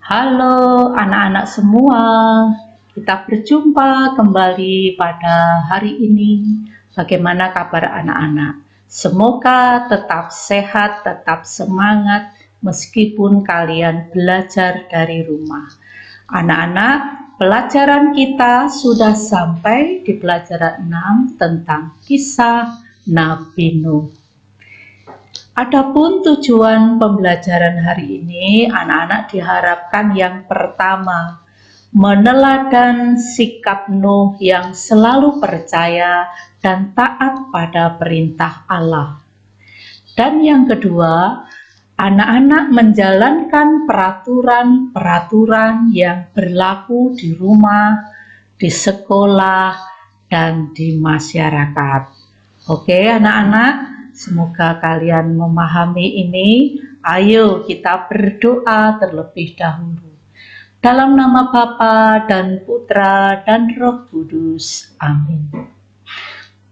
Halo anak-anak semua, kita berjumpa kembali pada hari ini. Bagaimana kabar anak-anak? Semoga tetap sehat, tetap semangat meskipun kalian belajar dari rumah. Anak-anak, pelajaran kita sudah sampai di pelajaran 6 tentang kisah Nabi Nuh. Adapun tujuan pembelajaran hari ini, anak-anak diharapkan yang pertama, meneladan sikap Nuh yang selalu percaya dan taat pada perintah Allah. Dan yang kedua, anak-anak menjalankan peraturan-peraturan yang berlaku di rumah, di sekolah, dan di masyarakat. Oke anak-anak, semoga kalian memahami ini. Ayo kita berdoa terlebih dahulu. Dalam nama Bapa dan Putra dan Roh Kudus. Amin.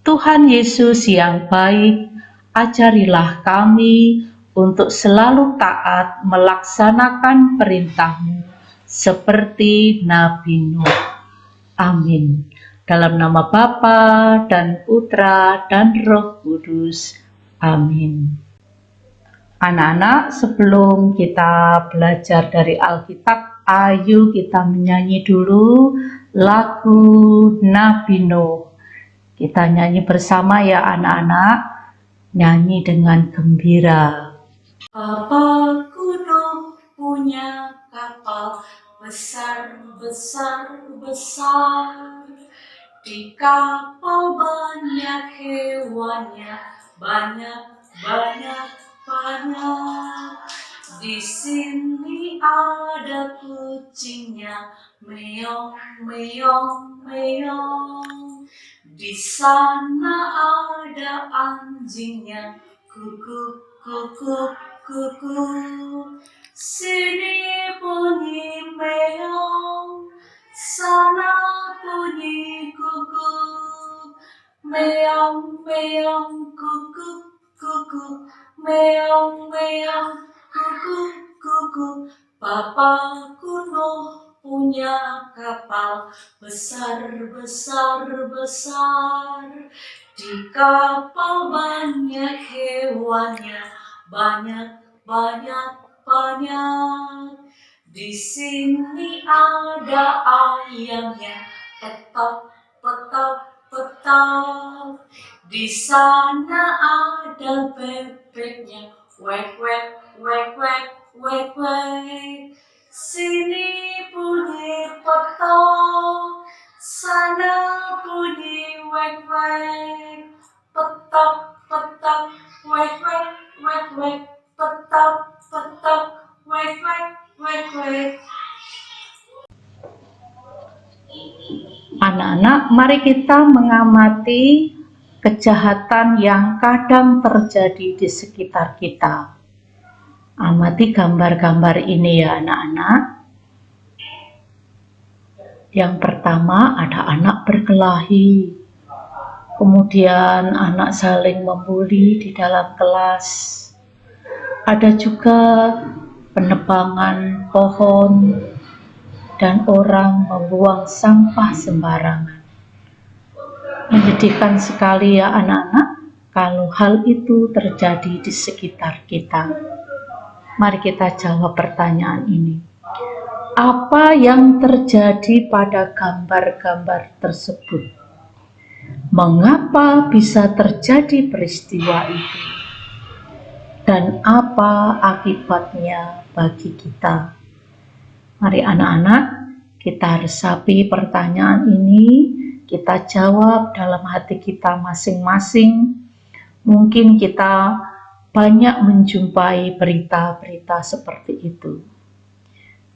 Tuhan Yesus yang baik, ajarilah kami untuk selalu taat melaksanakan perintah-Mu seperti Nabi Nuh. Amin. Dalam nama Bapa dan Putra dan Roh Kudus. Amin. Anak-anak, sebelum kita belajar dari Alkitab, ayo kita menyanyi dulu lagu Nabi Nuh. Kita nyanyi bersama ya anak-anak, nyanyi dengan gembira. Papaku Nuh punya kapal besar. Di kapal banyak hewannya, banyak. Di sini ada kucingnya, meong. Di sana ada anjingnya, kuku. Sini bunyi meong, sana bunyi kuku. Meong, kuku. Meong, kuku. Papaku Nuh punya kapal besar. Di kapal banyak hewannya, banyak. Di sini ada ayamnya, petok. Di sana ada bebeknya, wek. Sini bunyi petok, sana bunyi wek. Petok, wek. Petok, wek. Anak-anak, mari kita mengamati kejahatan yang kadang terjadi di sekitar kita. Amati gambar-gambar ini ya anak-anak. Yang pertama ada anak berkelahi, kemudian anak saling membuli di dalam kelas. Ada juga penebangan pohon dan orang membuang sampah sembarangan. Menyedihkan sekali ya anak-anak kalau hal itu terjadi di sekitar kita. Mari kita jawab pertanyaan ini. Apa yang terjadi pada gambar-gambar tersebut? Mengapa bisa terjadi peristiwa itu? Dan apa akibatnya bagi kita? Mari anak-anak, kita resapi pertanyaan ini, kita jawab dalam hati kita masing-masing. Mungkin kita banyak menjumpai berita-berita seperti itu.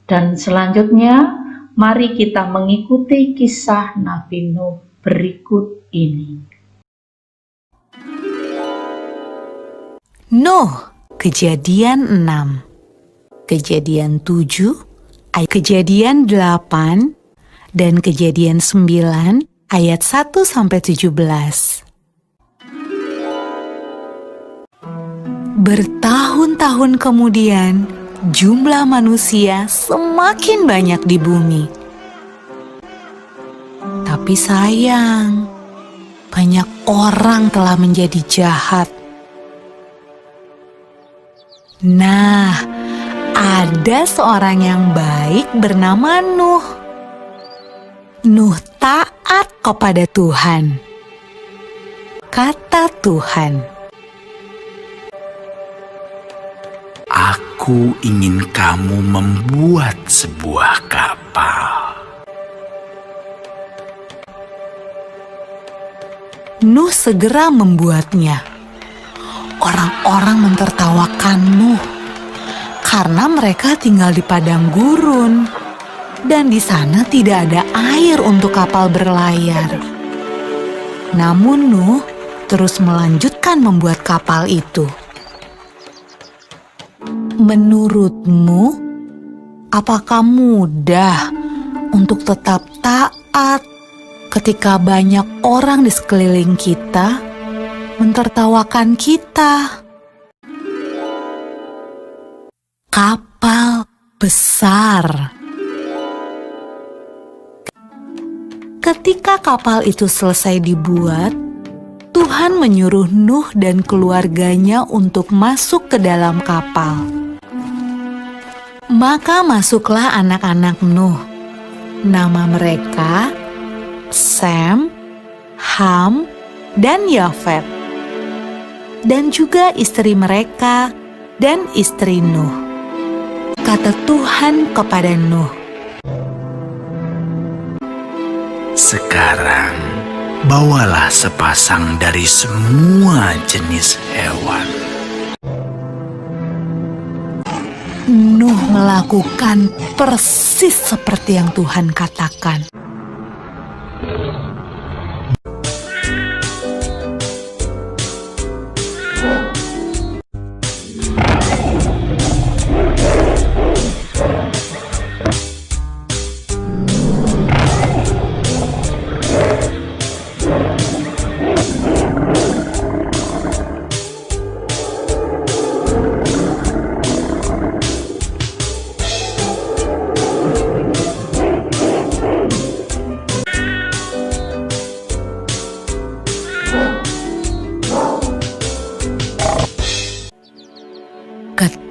Dan selanjutnya, mari kita mengikuti kisah Nabi Nuh berikut ini. Nuh, Kejadian 6, Kejadian 7, Kejadian 8, dan Kejadian 9 ayat 1-17. Bertahun-tahun kemudian, jumlah manusia semakin banyak di bumi. Tapi sayang, banyak orang telah menjadi jahat. Nah, ada seorang yang baik bernama Nuh. Nuh taat kepada Tuhan. Kata Tuhan, "Aku ingin kamu membuat sebuah kapal." Nuh segera membuatnya. Orang-orang mentertawakan Nuh karena mereka tinggal di padang gurun dan di sana tidak ada air untuk kapal berlayar. Namun Nuh terus melanjutkan membuat kapal itu. Menurutmu, apakah mudah untuk tetap taat ketika banyak orang di sekeliling kita mentertawakan kita? Kapal besar. Ketika kapal itu selesai dibuat, Tuhan menyuruh Nuh dan keluarganya untuk masuk ke dalam kapal. Maka masuklah anak-anak Nuh. Nama mereka Sem, Ham, dan Yafet. Dan juga istri mereka dan istri Nuh. Kata Tuhan kepada Nuh, "Sekarang bawalah sepasang dari semua jenis hewan." Nuh melakukan persis seperti yang Tuhan katakan.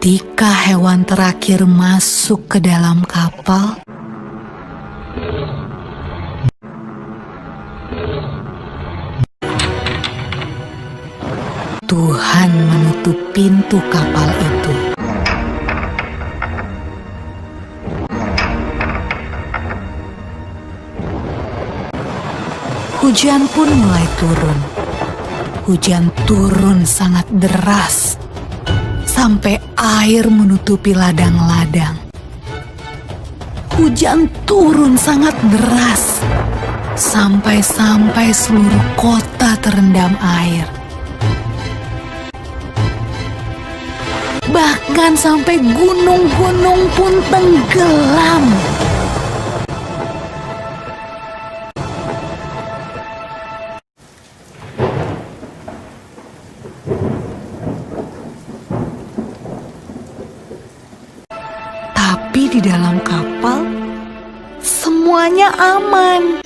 Ketika hewan terakhir masuk ke dalam kapal, Tuhan menutup pintu kapal itu. Hujan pun mulai turun. Hujan turun sangat deras, sampai air menutupi ladang-ladang. Hujan turun sangat deras, sampai seluruh kota terendam air. Bahkan sampai gunung-gunung pun tenggelam. Tapi di dalam kapal, semuanya aman.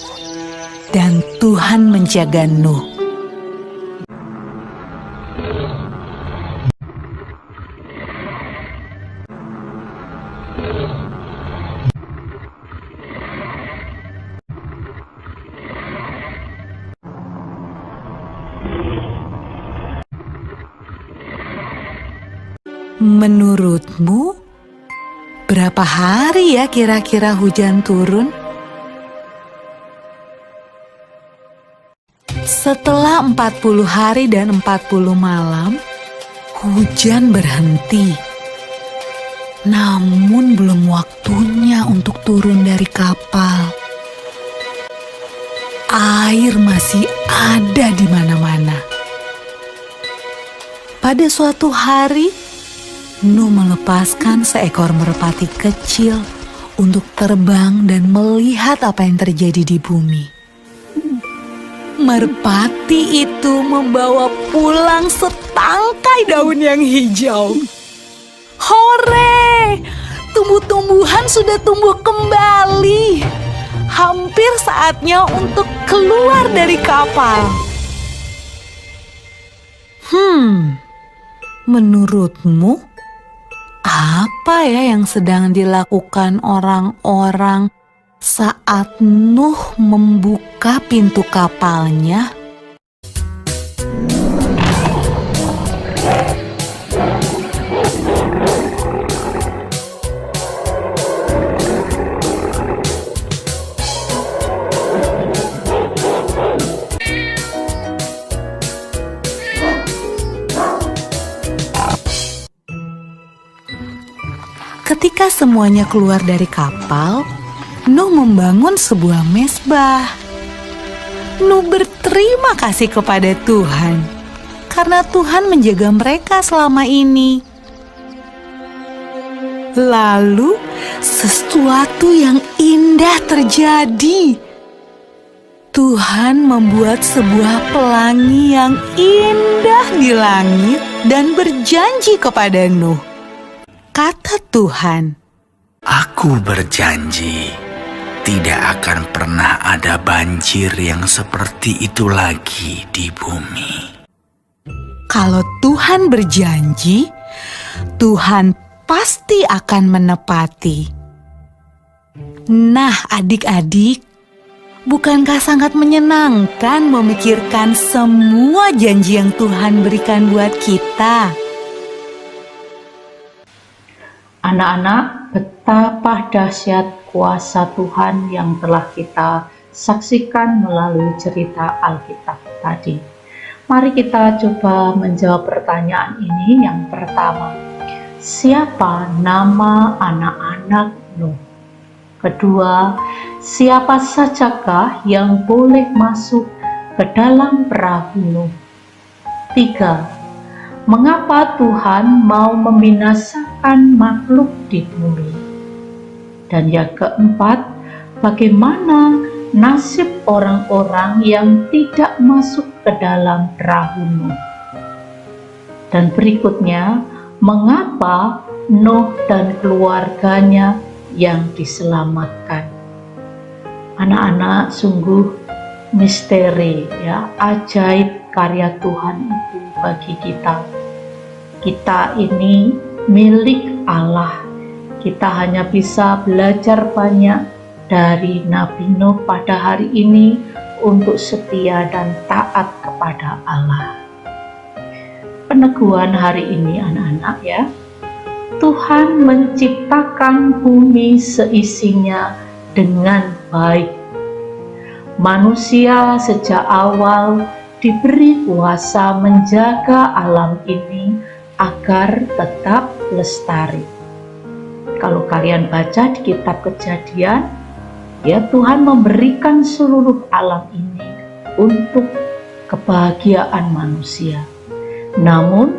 Dan Tuhan menjaga Nuh. Menurutmu, berapa hari ya kira-kira hujan turun? Setelah 40 hari dan 40 malam, hujan berhenti. Namun belum waktunya untuk turun dari kapal. Air masih ada di mana-mana. Pada suatu hari, Nuh melepaskan seekor merpati kecil untuk terbang dan melihat apa yang terjadi di bumi. Merpati itu membawa pulang setangkai daun yang hijau. Hore! tumbuh-tumbuhan sudah tumbuh kembali. Hampir saatnya untuk keluar dari kapal. Menurutmu, apa ya yang sedang dilakukan orang-orang saat Nuh membuka pintu kapalnya? Ketika semuanya keluar dari kapal, Nuh membangun sebuah mezbah. Nuh berterima kasih kepada Tuhan karena Tuhan menjaga mereka selama ini. Lalu sesuatu yang indah terjadi. Tuhan membuat sebuah pelangi yang indah di langit dan berjanji kepada Nuh. Kata Tuhan, Aku berjanji, tidak akan pernah ada banjir yang seperti itu lagi di bumi. kalau Tuhan berjanji, Tuhan pasti akan menepati. Nah, adik-adik, bukankah sangat menyenangkan memikirkan semua janji yang Tuhan berikan buat kita? Anak-anak, betapa dahsyat kuasa Tuhan yang telah kita saksikan melalui cerita Alkitab tadi. Mari kita coba menjawab pertanyaan ini. Yang pertama, siapa nama anak-anak Nuh? Kedua, siapa sajakah yang boleh masuk ke dalam perahu Nuh? Tiga, mengapa Tuhan mau membinasakan makhluk di bumi? Dan yang keempat, bagaimana nasib orang-orang yang tidak masuk ke dalam perahu Nuh? Dan berikutnya, mengapa Nuh dan keluarganya yang diselamatkan? Anak-anak, sungguh misteri ya, ajaib karya Tuhan itu bagi kita. Kita ini milik Allah. Kita hanya bisa belajar banyak dari Nabi Nuh pada hari ini untuk setia dan taat kepada Allah. Peneguhan hari ini anak-anak ya, Tuhan menciptakan bumi seisinya dengan baik. Manusia sejak awal diberi kuasa menjaga alam ini agar tetap lestari. Kalau kalian baca di kitab Kejadian, ya Tuhan memberikan seluruh alam ini untuk kebahagiaan manusia. Namun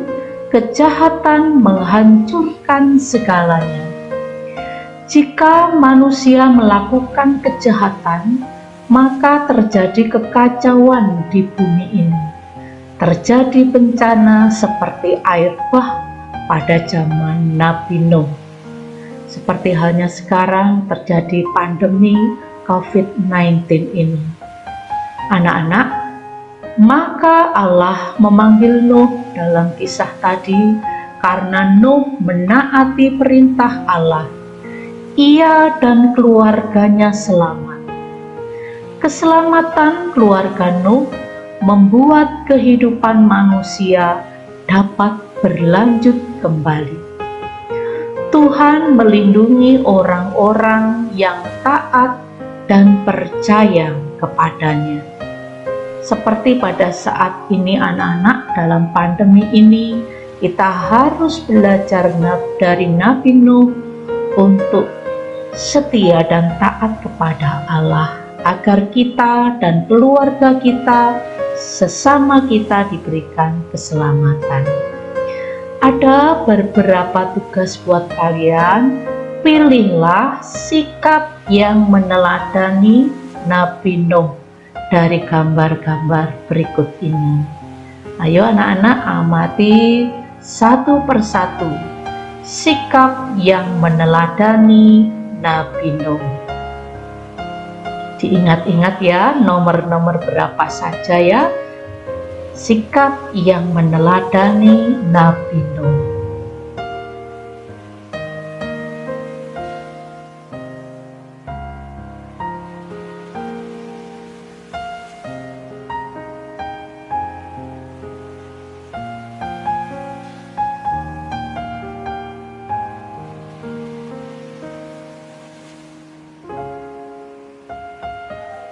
kejahatan menghancurkan segalanya. Jika manusia melakukan kejahatan, maka terjadi kekacauan di bumi ini. Terjadi bencana seperti air bah pada zaman Nabi Nuh. Seperti halnya sekarang terjadi pandemi COVID-19 ini. Anak-anak, maka Allah memanggil Nuh dalam kisah tadi karena Nuh menaati perintah Allah. Ia dan keluarganya selamat. Keselamatan keluarga Nuh membuat kehidupan manusia dapat berlanjut kembali. Tuhan melindungi orang-orang yang taat dan percaya kepadanya. Seperti pada saat ini anak-anak, dalam pandemi ini kita harus belajar dari Nabi Nuh untuk setia dan taat kepada Allah, agar kita dan keluarga kita, sesama kita diberikan keselamatan. Ada beberapa tugas buat kalian. Pilihlah sikap yang meneladani Nabi Nuh dari gambar-gambar berikut ini. Ayo anak-anak, amati satu persatu sikap yang meneladani Nabi Nuh. Diingat-ingat ya, nomor-nomor berapa saja ya. Sikap yang meneladani Nabi Nuh.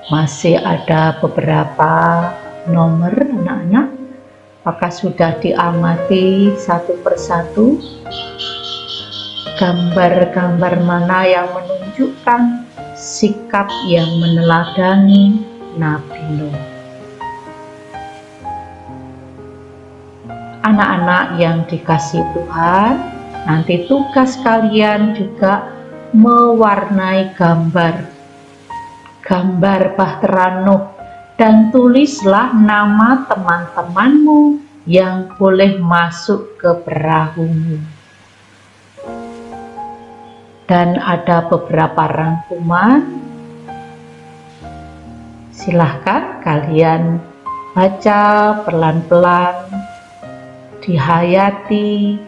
Masih ada beberapa nomor anak-anak. Apakah sudah diamati satu persatu? Gambar-gambar mana yang menunjukkan sikap yang meneladani Nabi Nuh? Anak-anak yang dikasihi Tuhan, nanti tugas kalian juga mewarnai gambar Bahtera Nuh dan tulislah nama teman-temanmu yang boleh masuk ke perahumu. Dan ada beberapa rangkuman. Silahkan kalian baca pelan-pelan, dihayati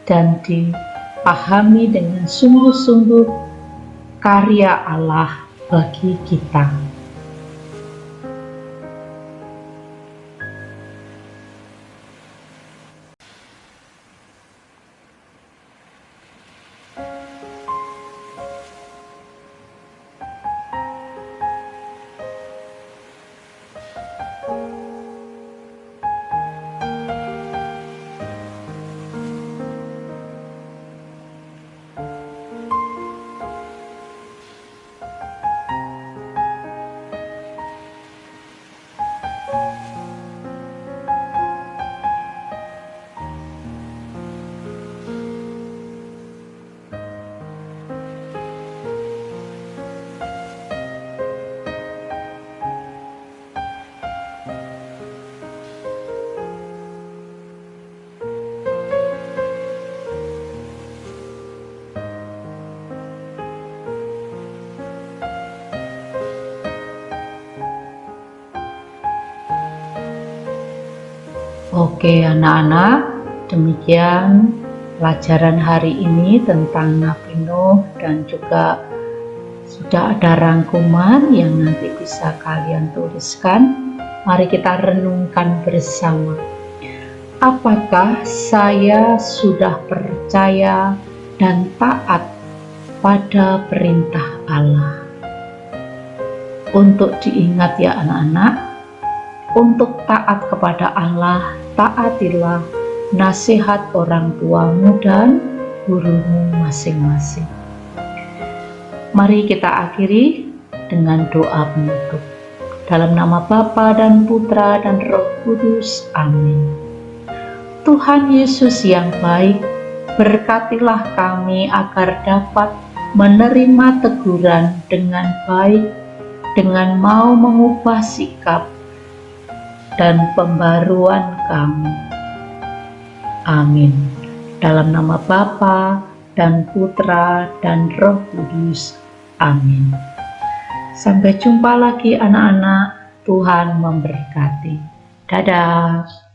dan dipahami dengan sungguh-sungguh karya Allah bagi kita. Oke anak-anak, demikian pelajaran hari ini tentang Nabi Nuh dan juga sudah ada rangkuman yang nanti bisa kalian tuliskan. Mari kita renungkan bersama. Apakah saya sudah percaya dan taat pada perintah Allah? Untuk diingat ya anak-anak, untuk taat kepada Allah, taatilah nasihat orang tuamu dan gurumu masing-masing. Mari kita akhiri dengan doa penutup. Dalam nama Bapa dan Putra dan Roh Kudus. Amin. Tuhan Yesus yang baik, berkatilah kami agar dapat menerima teguran dengan baik, dengan mau mengubah sikap dan pembaruan kami. Amin. Dalam nama Bapa dan Putra dan Roh Kudus. Amin. Sampai jumpa lagi anak-anak. Tuhan memberkati. Dadah.